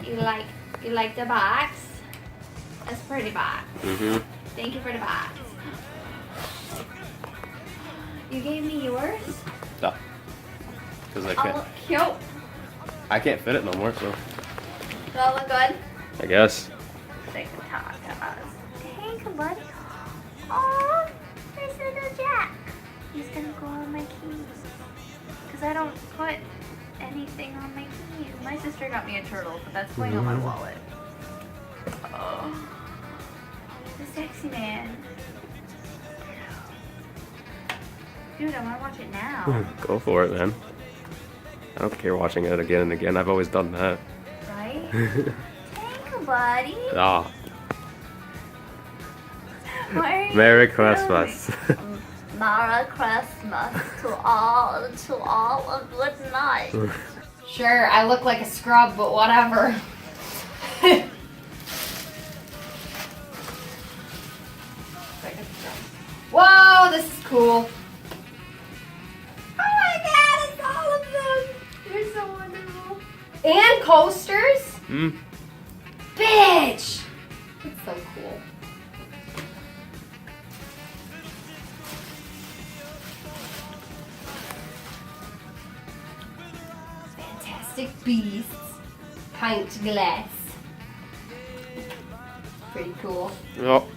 You like the box? That's a pretty box. Mm-hmm. Thank you for the box. You gave me yours? No. Because I can't. Oh, cute. I can't fit it no more, so. Does that look good? I guess. Take a talk to us. Thank you, buddy. Oh, there's little Jack. He's gonna go on my keys. Because I don't put anything on my keys. My sister got me a turtle, but that's going on my wallet. Oh. The sexy man. Dude, I want to watch it now. Go for it, man. I don't care watching it again and again. I've always done that. Right? Thank you, buddy. Ah. What are you Merry doing? Christmas. Merry Christmas to all a good night. Sure, I look like a scrub, but whatever. Whoa, this is cool. Oh my god, it's all of them. You're so wonderful. And coasters? Hmm. Bitch! That's so cool. Fantastic Beasts. Pint glass. Pretty cool. Oh.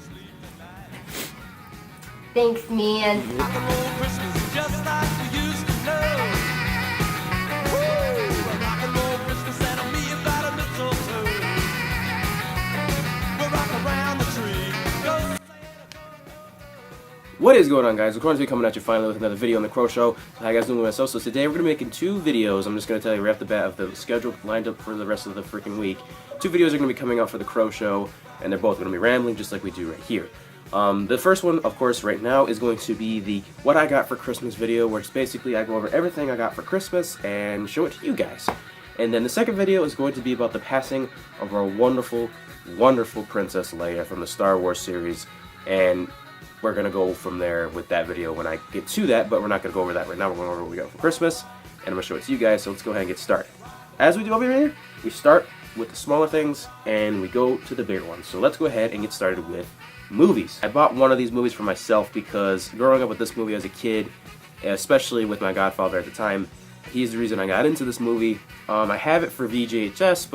Thanks, man. What is going on, guys? We're going to be coming at you finally with another video on the CrowShow. So how you guys doing with myself? So today we're going to be making 2 videos. I'm just going to tell you right off the bat of the schedule lined up for the rest of the freaking week. 2 videos are going to be coming out for the CrowShow, and they're both going to be rambling just like we do right here. The first one, of course, right now is going to be the What I Got for Christmas video, where it's basically I go over everything I got for Christmas and show it to you guys. And then the second video is going to be about the passing of our wonderful, wonderful Princess Leia from the Star Wars series, and we're going to go from there with that video when I get to that, but we're not going to go over that right now. We're going over what we got for Christmas, and I'm going to show it to you guys, so let's go ahead and get started. As we do over here, we start with the smaller things, and we go to the bigger ones. So let's go ahead and get started with movies. I bought one of these movies for myself because growing up with this movie as a kid, especially with my godfather at the time, he's the reason I got into this movie. I have it for VHS,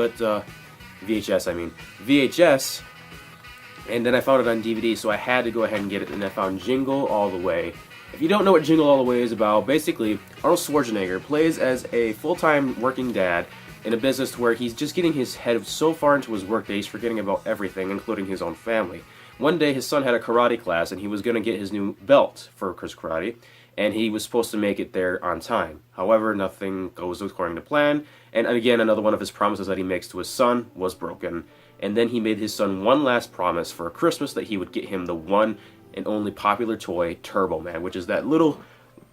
and then I found it on DVD, so I had to go ahead and get it, and I found Jingle All the Way. If you don't know what Jingle All the Way is about, basically, Arnold Schwarzenegger plays as a full-time working dad in a business where he's just getting his head so far into his work that he's forgetting about everything, including his own family. One day, his son had a karate class, and he was going to get his new belt for his karate, and he was supposed to make it there on time. However, nothing goes according to plan, and again, another one of his promises that he makes to his son was broken. And then he made his son one last promise for Christmas that he would get him the one and only popular toy, Turbo Man, which is that little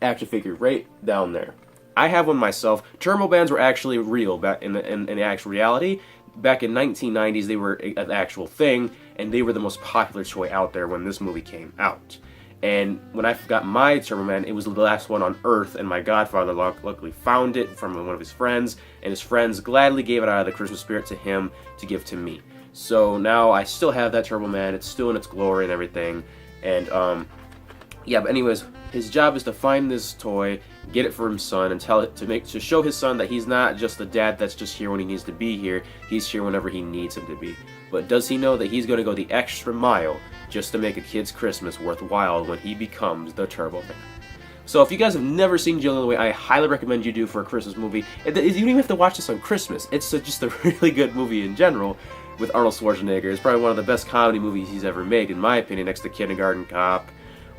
action figure right down there. I have one myself. Turbo Mans were actually real back in the actual reality. Back in 1990s, they were an actual thing, and they were the most popular toy out there when this movie came out. And when I got my Turbo Man, it was the last one on Earth, and my godfather luckily found it from one of his friends, and his friends gladly gave it out of the Christmas spirit to him to give to me. So now I still have that Turbo Man. It's still in its glory and everything. And yeah, but anyways, his job is to find this toy, get it for his son, and tell it to show his son that he's not just a dad that's just here when he needs to be here. He's here whenever he needs him to be. But does he know that he's going to go the extra mile just to make a kid's Christmas worthwhile when he becomes the Turbo Man? So if you guys have never seen Jingle All the Way, I highly recommend you do for a Christmas movie. You don't even have to watch this on Christmas. It's just a really good movie in general. With Arnold Schwarzenegger. It's probably one of the best comedy movies he's ever made, in my opinion, next to Kindergarten Cop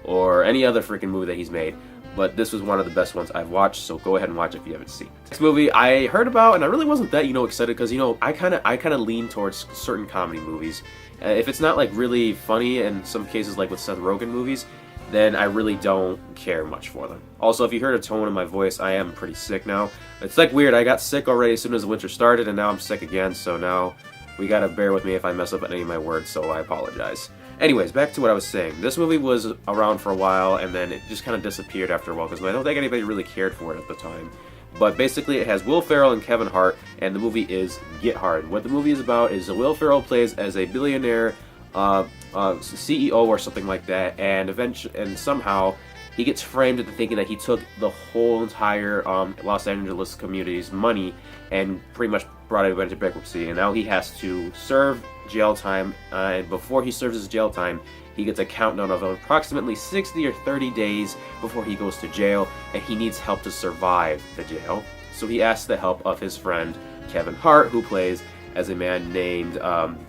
or any other freaking movie that he's made. But this was one of the best ones I've watched, so go ahead and watch it if you haven't seen it. This movie I heard about, and I really wasn't that, excited, because, I kind of lean towards certain comedy movies. If it's not, like, really funny, in some cases, like with Seth Rogen movies, then I really don't care much for them. Also, if you heard a tone in my voice, I am pretty sick now. It's, like, weird. I got sick already as soon as the winter started, and now I'm sick again, so now we gotta bear with me if I mess up at any of my words, so I apologize. Anyways, back to what I was saying. This movie was around for a while, and then it just kind of disappeared after a while, because I don't think anybody really cared for it at the time. But basically, it has Will Ferrell and Kevin Hart, and the movie is Get Hard. What the movie is about is Will Ferrell plays as a billionaire CEO or something like that, and somehow he gets framed into thinking that he took the whole entire Los Angeles community's money and pretty much brought everybody to bankruptcy. And now he has to serve jail time. And before he serves his jail time, he gets a countdown of approximately 60 or 30 days before he goes to jail, and he needs help to survive the jail. So he asks the help of his friend Kevin Hart, who plays as a man named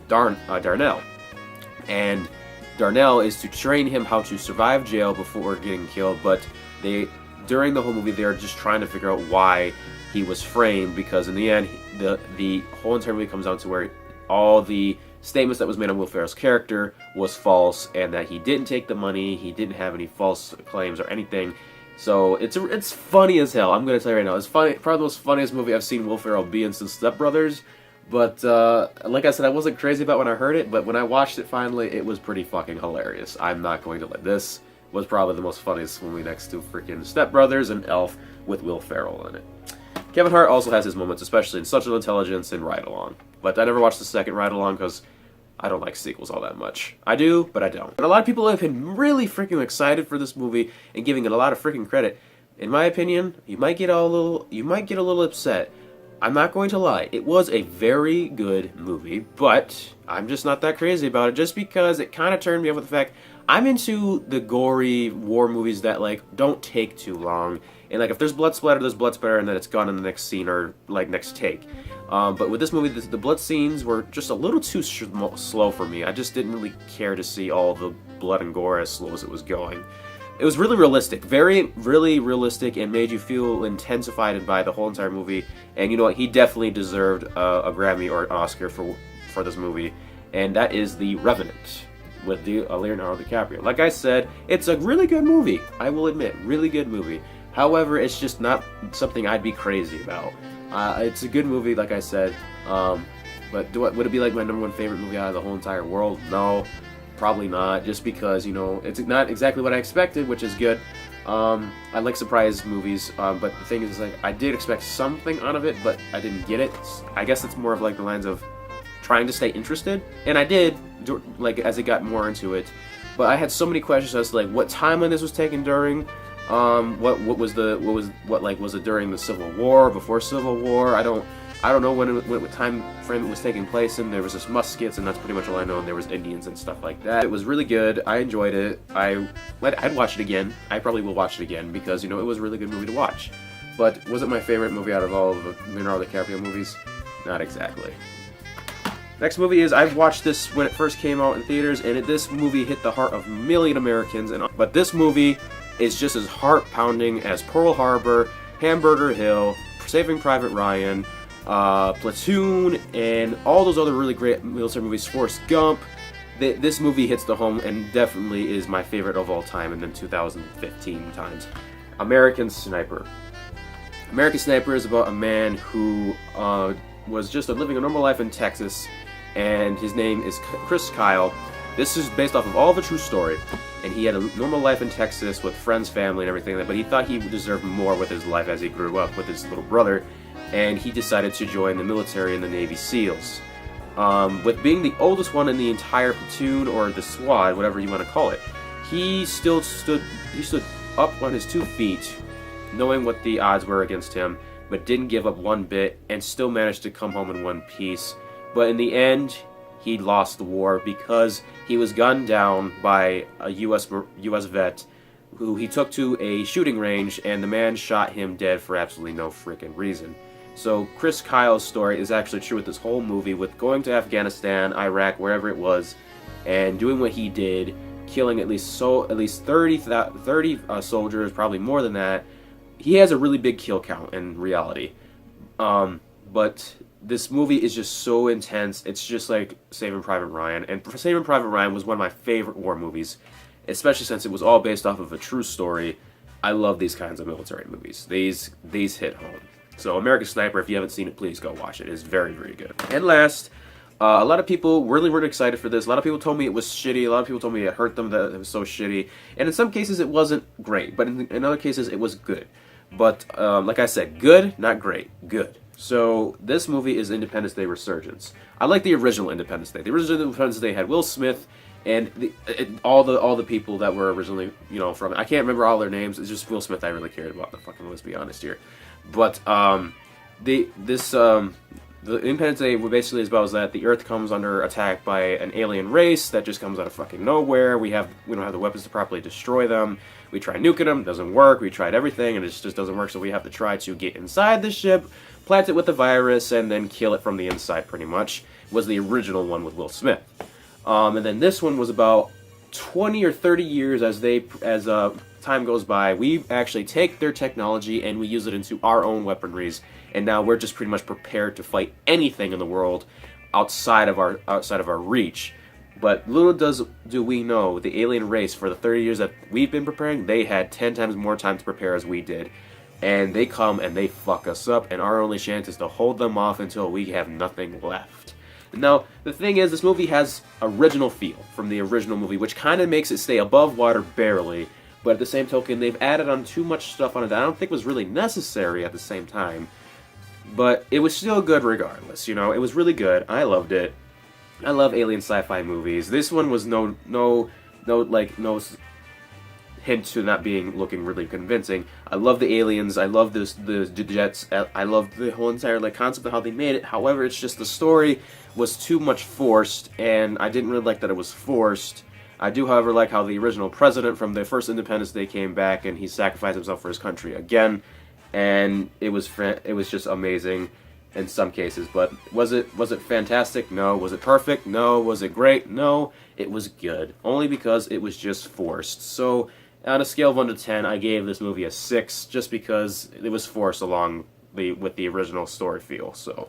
Darnell. And Darnell is to train him how to survive jail before getting killed, but during the whole movie, they're just trying to figure out why he was framed, because in the end, the whole entire movie comes down to where all the statements that was made on Will Ferrell's character was false, and that he didn't take the money, he didn't have any false claims or anything. So it's funny as hell. I'm gonna tell you right now, it's funny, probably the most funniest movie I've seen Will Ferrell be in since Step Brothers. But, like I said, I wasn't crazy about when I heard it, but when I watched it finally, it was pretty fucking hilarious. I'm not going to lie. This was probably the most funniest movie next to freaking Step Brothers and Elf with Will Ferrell in it. Kevin Hart also has his moments, especially in Social Intelligence and Ride Along. But I never watched the second Ride Along because I don't like sequels all that much. I do, but I don't. But a lot of people have been really freaking excited for this movie and giving it a lot of freaking credit. In my opinion, you might get a little upset. I'm not going to lie, it was a very good movie, but I'm just not that crazy about it, just because it kind of turned me off with the fact I'm into the gory war movies that, like, don't take too long, and, like, if there's blood splatter, and then it's gone in the next scene or, like, next take. But with this movie, the blood scenes were just a little too slow for me. I just didn't really care to see all the blood and gore as slow as it was going. It was really realistic, really realistic, and made you feel intensified by the whole entire movie. And you know what? He definitely deserved a Grammy or an Oscar for this movie, and that is The Revenant with Leonardo DiCaprio. Like I said, it's a really good movie. I will admit, really good movie. However, it's just not something I'd be crazy about. It's a good movie, like I said, but would it be like my #1 favorite movie out of the whole entire world? No. Probably not, just because, you know, it's not exactly what I expected, which is good. I like surprise movies, but the thing is, like, I did expect something out of it, but I didn't get it. I guess it's more of like the lines of trying to stay interested, and I did, like, as it got more into it. But I had so many questions as to, like, what timeline this was taken during. Was it during the Civil War, before Civil War? I don't know what time frame it was taking place in. There was just muskets, and that's pretty much all I know, and there was Indians and stuff like that. It was really good. I enjoyed it. I'd watch it again. I probably will watch it again, because, you know, it was a really good movie to watch. But was it my favorite movie out of all of the Leonardo DiCaprio movies? Not exactly. Next movie is, I've watched this when it first came out in theaters, and this movie hit the heart of a million Americans. But this movie is just as heart-pounding as Pearl Harbor, Hamburger Hill, Saving Private Ryan, Platoon, and all those other really great military movies, Forrest Gump. This movie hits the home and definitely is my favorite of all time, and then 2015 times. American Sniper. American Sniper is about a man who was just living a normal life in Texas, and his name is Chris Kyle. This is based off of all of a true story, and he had a normal life in Texas with friends, family, and everything, but he thought he deserved more with his life as he grew up with his little brother, and he decided to join the military in the Navy SEALs. With being the oldest one in the entire platoon, or the squad, whatever you want to call it, he stood up on his 2 feet, knowing what the odds were against him, but didn't give up one bit, and still managed to come home in one piece. But in the end, he lost the war because he was gunned down by a U.S. vet who he took to a shooting range, and the man shot him dead for absolutely no freaking reason. So Chris Kyle's story is actually true with this whole movie, with going to Afghanistan, Iraq, wherever it was, and doing what he did, killing at least 30 soldiers, probably more than that. He has a really big kill count in reality. But this movie is just so intense. It's just like Saving Private Ryan. And Saving Private Ryan was one of my favorite war movies, especially since it was all based off of a true story. I love these kinds of military movies. These hit home. So American Sniper, if you haven't seen it, please go watch it. It's very, very good. And last, a lot of people really weren't excited for this. A lot of people told me it was shitty. A lot of people told me it hurt them that it was so shitty. And in some cases, it wasn't great. But in other cases, it was good. But like I said, good, not great, good. So this movie is Independence Day Resurgence. I like the original Independence Day. The original Independence Day had Will Smith and all the people that were originally, you know, from it. I can't remember all their names. It's just Will Smith I really cared about. The fucking, let's be honest here. But the Independence Day basically is about that the Earth comes under attack by an alien race that just comes out of fucking nowhere. We don't have the weapons to properly destroy them. We tried nuking them, doesn't work. We tried everything, and it just doesn't work. So we have to try to get inside the ship, plant it with the virus, and then kill it from the inside. Pretty much was the original one with Will Smith. And then this one was about 20 or 30 years as time goes by. We actually take their technology and we use it into our own weaponries, and now we're just pretty much prepared to fight anything in the world outside of our reach. But little do we know, the alien race, for the 30 years that we've been preparing, they had 10 times more time to prepare as we did. And they come and they fuck us up, and our only chance is to hold them off until we have nothing left. Now, the thing is, this movie has original feel from the original movie, which kind of makes it stay above water barely, but at the same token, they've added on too much stuff on it that I don't think was really necessary at the same time. But it was still good regardless, you know, it was really good. I loved it. I love alien sci-fi movies. This one was no hint to not looking really convincing. I love the aliens. I love the jets. I love the whole entire concept of how they made it. However, it's just the story was too much forced, and I didn't really like that it was forced. I do, however, like how the original president from the first Independence Day came back and he sacrificed himself for his country again, and it was just amazing in some cases. But was it fantastic? No. Was it perfect? No. Was it great? No. It was good, only because it was just forced. So on a scale of 1 to 10, I gave this movie a 6, just because it was forced along with the original story feel. So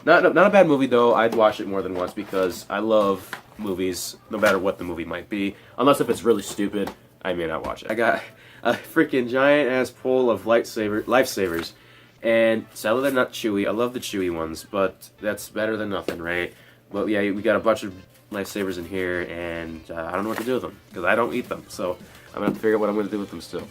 not a bad movie though. I'd watch it more than once because I love movies, no matter what the movie might be. Unless if it's really stupid, I may not watch it. I got a freaking giant ass pole of lifesavers. And sadly, they're not chewy. I love the chewy ones, but that's better than nothing, right? But yeah, we got a bunch of lifesavers in here, and I don't know what to do with them, because I don't eat them. So I'm going to have to figure out what I'm going to do with them still.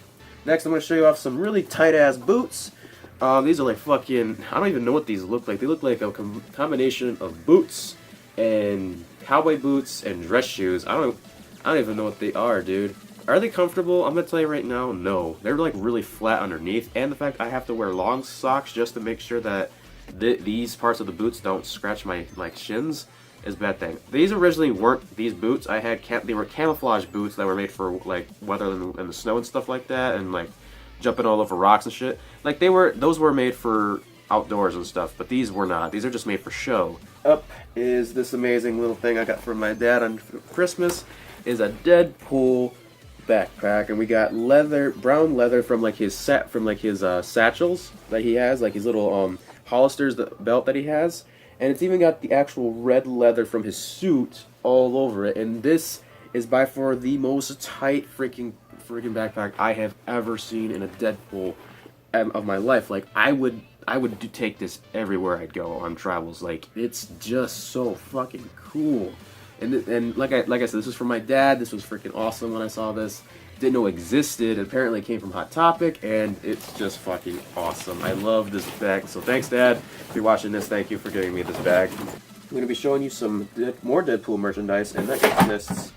Next, I'm going to show you off some really tight-ass boots. These are like fucking, I don't even know what these look like. They look like a combination of boots and cowboy boots and dress shoes. I don't even know what they are, dude. Are they comfortable? I'm going to tell you right now, no. They're like really flat underneath, and the fact I have to wear long socks just to make sure that these parts of the boots don't scratch my shins is a bad thing. These originally weren't these boots. They were camouflage boots that were made for like weather in the snow and stuff like that, and like jumping all over rocks and shit. Like those were made for outdoors and stuff, but these were not. These are just made for show. Up is this amazing little thing I got from my dad on Christmas. Is a Deadpool backpack, and we got brown leather from his satchels that he has, like his little Hollister's belt that he has, and it's even got the actual red leather from his suit all over it. And this is by far the most tight freaking backpack I have ever seen in a Deadpool of my life. Like I would take this everywhere I'd go on travels. Like it's just so fucking cool. And like I said, this was from my dad. This was freaking awesome when I saw this. Didn't know it existed. Apparently it came from Hot Topic, and it's just fucking awesome. I love this bag. So thanks, Dad. If you're watching this, thank you for giving me this bag. I'm going to be showing you some more Deadpool merchandise, and that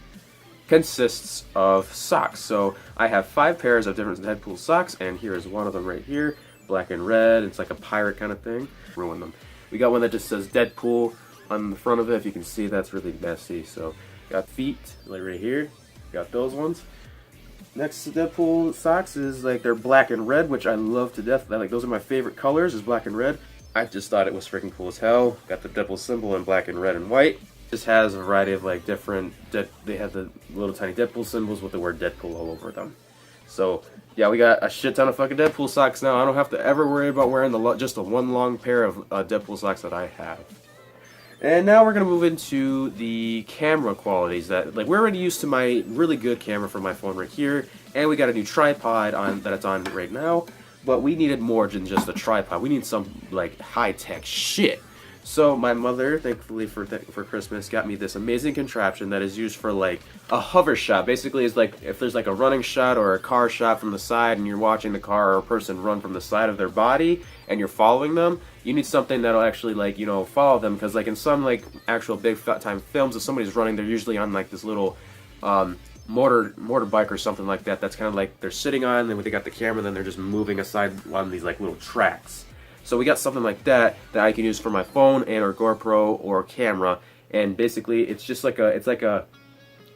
consists of socks. So I have 5 pairs of different Deadpool socks, and here is one of them right here. Black and red. It's like a pirate kind of thing. Ruin them. We got one that just says Deadpool on the front of it. If you can see, that's really messy. So got feet like right here, got those ones. Next to Deadpool socks is like they're black and red, which I love to death. Like those are my favorite colors, is black and red. I just thought it was freaking cool as hell. Got the Deadpool symbol in black and red and white. Just has a variety of like different they have the little tiny Deadpool symbols with the word Deadpool all over them. So yeah, we got a shit ton of fucking Deadpool socks now. I don't have to ever worry about wearing just the one long pair of Deadpool socks that I have. And now we're going to move into the camera qualities that, like, we're already used to my really good camera from my phone right here, and we got a new tripod that it's on right now, but we needed more than just a tripod. We need some, like, high-tech shit. So my mother, thankfully for Christmas, got me this amazing contraption that is used for like a hover shot. Basically, it's like if there's like a running shot or a car shot from the side, and you're watching the car or a person run from the side of their body, and you're following them. You need something that'll actually like follow them, because like in some like actual big time films, if somebody's running, they're usually on like this little motorbike or something like that. That's kind of like they're sitting on, and then they got the camera, and then they're just moving aside on these like little tracks. So we got something like that I can use for my phone and or GoPro or camera, and basically it's just like it's like a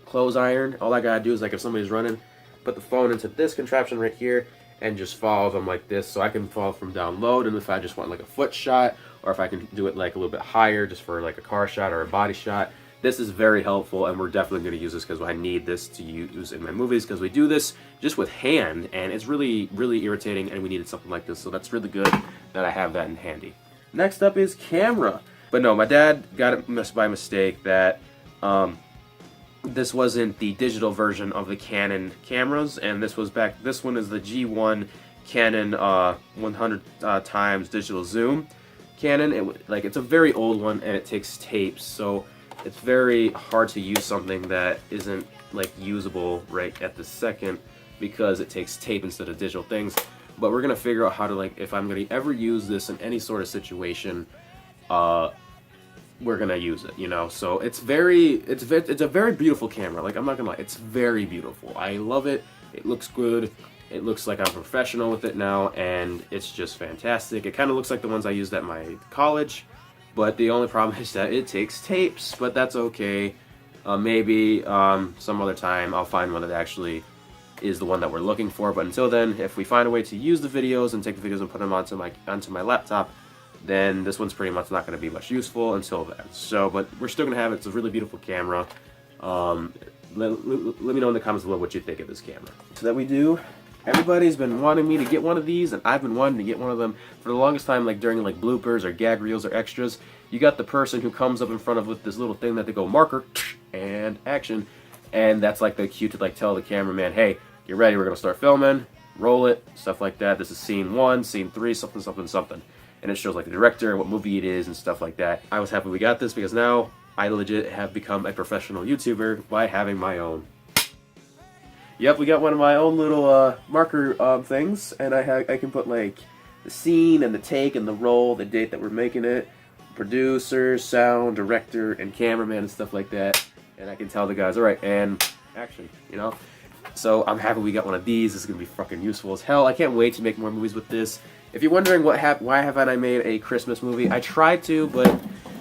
clothes iron. All I gotta do is like if somebody's running, put the phone into this contraption right here and just follow them like this, so I can follow from down low. And if I just want like a foot shot, or if I can do it like a little bit higher just for like a car shot or a body shot, this is very helpful, and we're definitely going to use this because I need this to use in my movies, because we do this just with hand, and it's really, really irritating, and we needed something like this, so that's really good that I have that in handy. Next up is camera. But no, my dad got it by mistake that this wasn't the digital version of the Canon cameras, and this one is the G1 Canon 100 times digital zoom Canon. It's a very old one, and it takes tapes, so it's very hard to use something that isn't like usable right at the second, because it takes tape instead of digital things. But we're gonna figure out how to, like, if I'm gonna ever use this in any sort of situation, we're gonna use it, So it's a very beautiful camera. Like, I'm not gonna lie, it's very beautiful. I love it. It looks good. It looks like I'm professional with it now, and it's just fantastic. It kind of looks like the ones I used at my college. But the only problem is that it takes tapes, but that's okay. Maybe some other time I'll find one that actually is the one that we're looking for. But until then, if we find a way to use the videos and take the videos and put them onto my laptop, then this one's pretty much not going to be much useful until then. So, but we're still going to have it. It's a really beautiful camera. Let me know in the comments below what you think of this camera. So that we do. Everybody's been wanting me to get one of these, and I've been wanting to get one of them for the longest time, like during like bloopers or gag reels or extras. You got the person who comes up in front of with this little thing that they go marker and action, and that's like the cue to like tell the cameraman, hey, get ready, we're gonna start filming, roll it, stuff like that. This is scene 1, scene 3, something, something, something. And it shows like the director, what movie it is, and stuff like that. I was happy we got this because now I legit have become a professional YouTuber by having my own. Yep, we got one of my own little marker things, and I can put like the scene and the take and the roll, the date that we're making it, producer, sound, director, and cameraman and stuff like that. And I can tell the guys, all right, and action, So I'm happy we got one of these. This is gonna be fucking useful as hell. I can't wait to make more movies with this. If you're wondering why haven't I made a Christmas movie, I tried to, but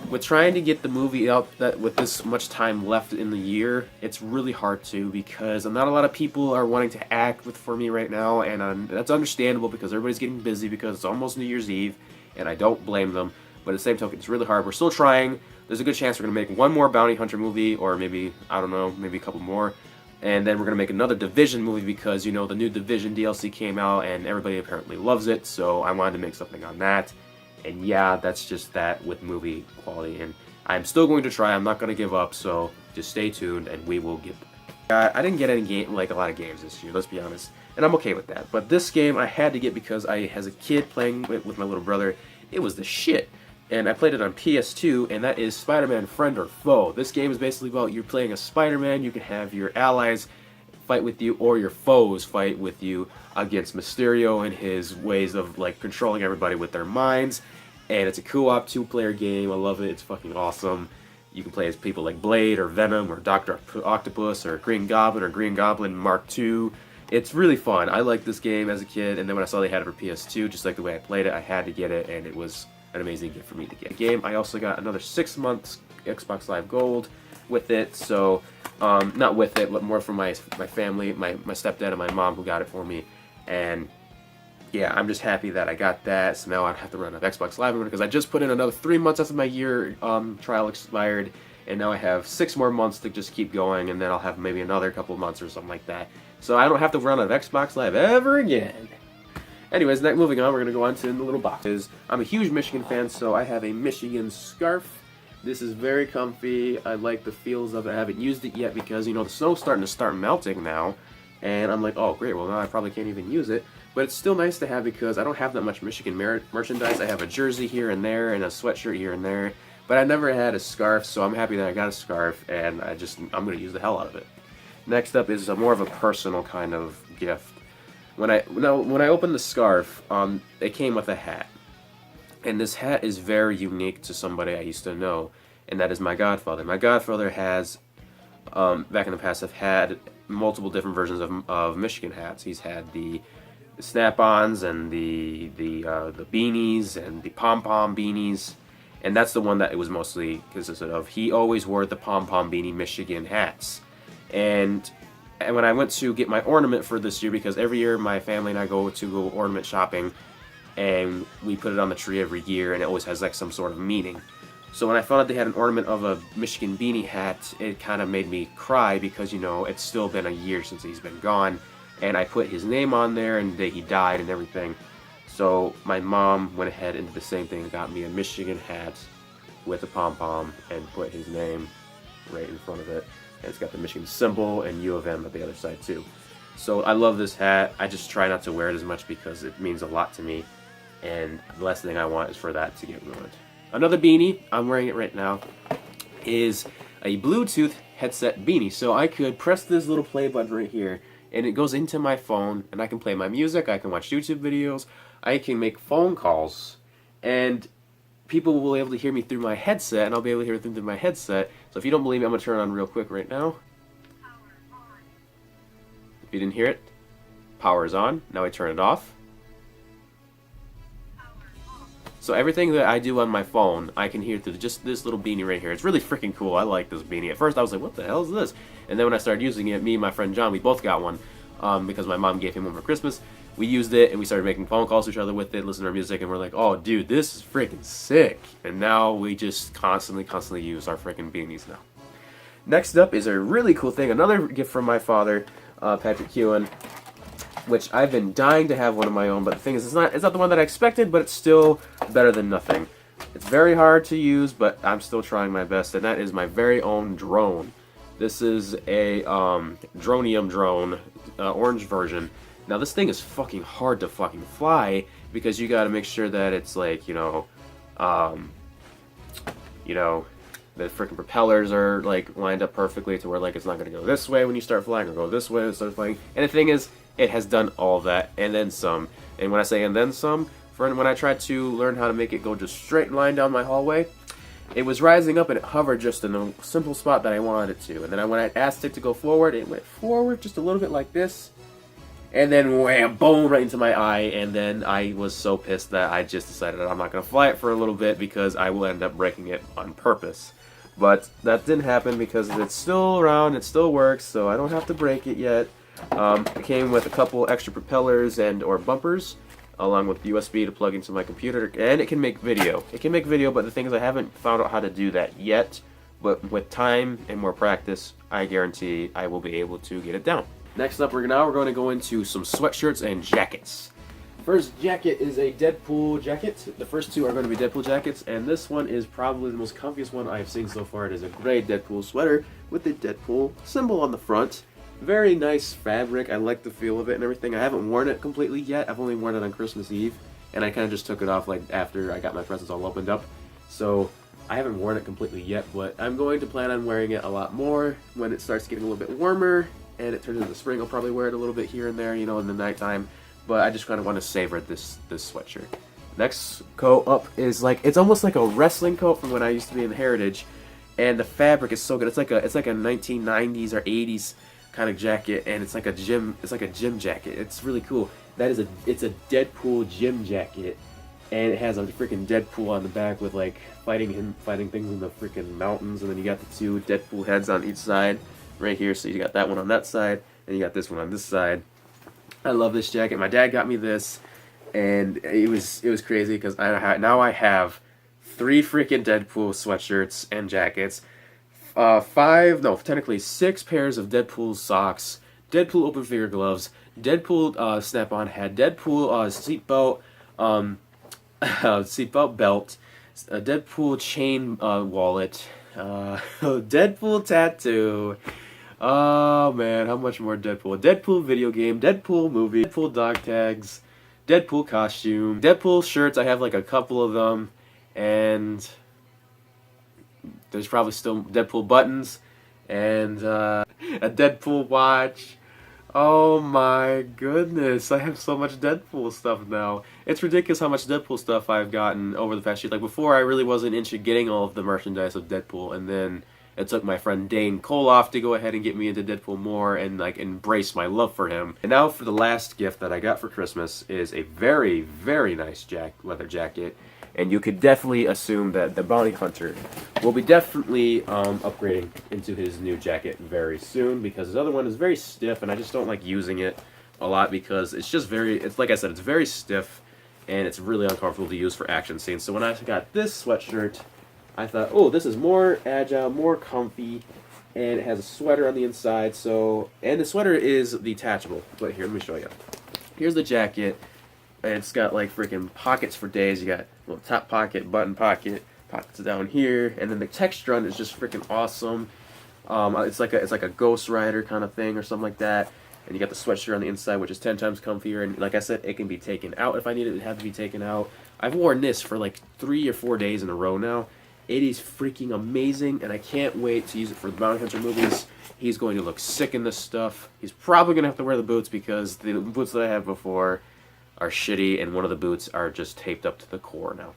with trying to get the movie out with this much time left in the year, it's really hard to, because not a lot of people are wanting to act for me right now, and that's understandable because everybody's getting busy because it's almost New Year's Eve, and I don't blame them. But at the same token, it's really hard. We're still trying. There's a good chance we're going to make one more Bounty Hunter movie, or maybe, I don't know, maybe a couple more. And then we're going to make another Division movie because, the new Division DLC came out, and everybody apparently loves it, so I wanted to make something on that. And yeah, that's just that with movie quality, and I'm still going to try. I'm not going to give up, so just stay tuned, and we will get there. I didn't get a lot of games this year, let's be honest, and I'm okay with that. But this game I had to get because as a kid playing with my little brother, it was the shit. And I played it on PS2, and that is Spider-Man Friend or Foe. This game is basically about you're playing as Spider-Man. You can have your allies fight with you, or your foes fight with you against Mysterio and his ways of like controlling everybody with their minds. And it's a co-op 2-player game. I love it. It's fucking awesome. You can play as people like Blade or Venom or Dr. Octopus or Green Goblin Mark II. It's really fun. I liked this game as a kid, and then when I saw they had it for PS2, just like the way I played it, I had to get it, and it was an amazing gift for me to get. The game, I also got another 6 months Xbox Live Gold with it, so not with it, but more from my family, my stepdad and my mom who got it for me. And yeah, I'm just happy that I got that, so now I don't have to run an Xbox Live anymore, because I just put in another 3 months after my year trial expired, and now I have 6 more months to just keep going, and then I'll have maybe another couple months or something like that. So I don't have to run an Xbox Live ever again. Anyways, moving on, we're going to go on to the little boxes. I'm a huge Michigan fan, so I have a Michigan scarf. This is very comfy. I like the feels of it. I haven't used it yet because, the snow's starting to melting now. And I'm like, oh, great, well, now I probably can't even use it. but it's still nice to have because I don't have that much Michigan merchandise. I have a jersey here and there and a sweatshirt here and there, but I never had a scarf, so I'm happy that I got a scarf, and I'm going to use the hell out of it. Next up is more of a personal kind of gift. When I opened the scarf, it came with a hat. And this hat is very unique to somebody I used to know, and that is my godfather. My godfather has, back in the past, have had multiple different versions of Michigan hats. He's had the snap-ons and the beanies and the pom-pom beanies, and that's the one that it was mostly consisted of. He always wore the pom-pom beanie Michigan hats. And when I went to get my ornament for this year, because every year my family and I go ornament shopping, and we put it on the tree every year, and it always has like some sort of meaning. So when I found out they had an ornament of a Michigan beanie hat, it kind of made me cry because, you know, it's still been a year since he's been gone, and I put his name on there and that he died and everything. So my mom went ahead and did the same thing and got me a Michigan hat with a pom-pom and put his name right in front of it. And it's got the Michigan symbol and U of M at the other side too. So I love this hat. I just try not to wear it as much because it means a lot to me. And the last thing I want is for that to get ruined. Another beanie, I'm wearing it right now, is a Bluetooth headset beanie. So I could press this little play button right here, and it goes into my phone, and I can play my music, I can watch YouTube videos, I can make phone calls, and people will be able to hear me through my headset, and I'll be able to hear them through my headset. So if you don't believe me, I'm going to turn it on real quick right now. If you didn't hear it, power is on. Now I turn it off. So everything that I do on my phone, I can hear through just this little beanie right here. It's really freaking cool. I like this beanie. At first I was like, what the hell is this? And then when I started using it, me and my friend John, we both got one because my mom gave him one for Christmas. We used it and we started making phone calls to each other with it, listening to our music, and we're like, oh dude, this is freaking sick. And now we just constantly use our freaking beanies now. Next up is a really cool thing, another gift from my father, Patrick Hewen, which I've been dying to have one of my own, but the thing is, it's not the one that I expected, but it's still better than nothing. It's very hard to use, but I'm still trying my best, and that is my very own drone. This is a Dronium drone, orange version. Now this thing is fucking hard to fucking fly because you got to make sure that it's like, the freaking propellers are like lined up perfectly to where like it's not going to go this way when you start flying or go this way when you start flying. And the thing is, it has done all of that and then some. And when I say and then some, when I tried to learn how to make it go just straight line down my hallway, it was rising up and it hovered just in a simple spot that I wanted it to. And then when I asked it to go forward, it went forward just a little bit like this. And then wham, boom, right into my eye. And then I was so pissed that I just decided that I'm not going to fly it for a little bit because I will end up breaking it on purpose. But that didn't happen because it's still around, it still works, so I don't have to break it yet. It came with a couple extra propellers or bumpers, along with USB to plug into my computer, and it can make video. It can make video, but the thing is I haven't found out how to do that yet. But with time and more practice, I guarantee I will be able to get it down. Next up, we're going to go into some sweatshirts and jackets. First jacket is a Deadpool jacket. The first two are going to be Deadpool jackets, and this one is probably the most comfiest one I've seen so far. It is a gray Deadpool sweater with the Deadpool symbol on the front. Very nice fabric. I like the feel of it and everything. I haven't worn it completely yet. I've only worn it on Christmas Eve, and I kind of just took it off like after I got my presents all opened up. So I haven't worn it completely yet, but I'm going to plan on wearing it a lot more when it starts getting a little bit warmer and it turns into spring. I'll probably wear it a little bit here and there, in the nighttime. But I just kind of want to savor this sweatshirt. Next coat up is it's almost like a wrestling coat from when I used to be in Heritage, and the fabric is so good. It's like a 1990s or 80s kind of jacket, and it's like a gym jacket. It's really cool. It's a Deadpool gym jacket, and it has a freaking Deadpool on the back with fighting things in the freaking mountains, and then you got the two Deadpool heads on each side right here. So you got that one on that side, and you got this one on this side. I love this jacket. My dad got me this, and it was crazy because now I have 3 freaking Deadpool sweatshirts and jackets, 6 pairs of Deadpool socks, Deadpool open finger gloves, Deadpool snap-on hat, Deadpool seatbelt belt, a Deadpool chain wallet, Deadpool tattoo. Oh man, how much more Deadpool? Deadpool video game, Deadpool movie, Deadpool dog tags, Deadpool costume, Deadpool shirts. I have like a couple of them, and there's probably still Deadpool buttons, and a Deadpool watch. Oh my goodness, I have so much Deadpool stuff now. It's ridiculous how much Deadpool stuff I've gotten over the past year. Like before, I really wasn't into getting all of the merchandise of Deadpool, and then it took my friend Dane Koloff to go ahead and get me into Deadpool more and like embrace my love for him. And now for the last gift that I got for Christmas is a very, very nice leather jacket. And you could definitely assume that the bounty hunter will be definitely upgrading into his new jacket very soon, because his other one is very stiff, and I just don't like using it a lot because it's just it's like I said, it's very stiff, and it's really uncomfortable to use for action scenes. So when I got this sweatshirt, I thought, oh, this is more agile, more comfy, and it has a sweater on the inside. And the sweater is detachable. But here, let me show you. Here's the jacket. And it's got like freaking pockets for days. You got a little top pocket, button pocket, pockets down here, and then the texture on it is just freaking awesome. It's like a Ghost Rider kind of thing or something like that. And you got the sweatshirt on the inside, which is 10 times comfier. And like I said, it can be taken out if I need it. It had to be taken out. I've worn this for like 3 or 4 days in a row now. It is freaking amazing, and I can't wait to use it for the Bounty Hunter movies. He's going to look sick in this stuff. He's probably going to have to wear the boots because the boots that I had before are shitty, and one of the boots are just taped up to the core now.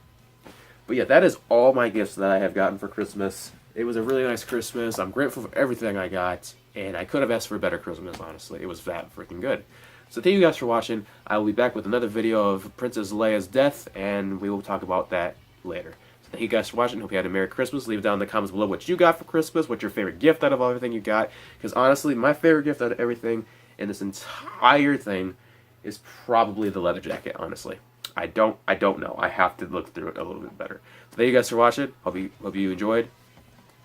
But yeah, that is all my gifts that I have gotten for Christmas. It was a really nice Christmas. I'm grateful for everything I got, and I could have asked for a better Christmas, honestly. It was that freaking good. So thank you guys for watching. I will be back with another video of Princess Leia's death, and we will talk about that later. So thank you guys for watching. Hope you had a Merry Christmas. Leave it down in the comments below what you got for Christmas, what's your favorite gift out of everything you got. Because honestly, my favorite gift out of everything in this entire thing is probably the leather jacket, honestly. I don't know. I have to look through it a little bit better. So thank you guys for watching. Hope you enjoyed.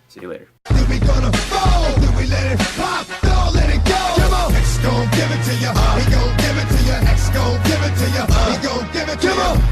See you later. We gonna fall, then we let it pop, don't let it go. Come on, X gon' give it to you. He gon' give it to you. X gon' give it to you. He gon' give it to you.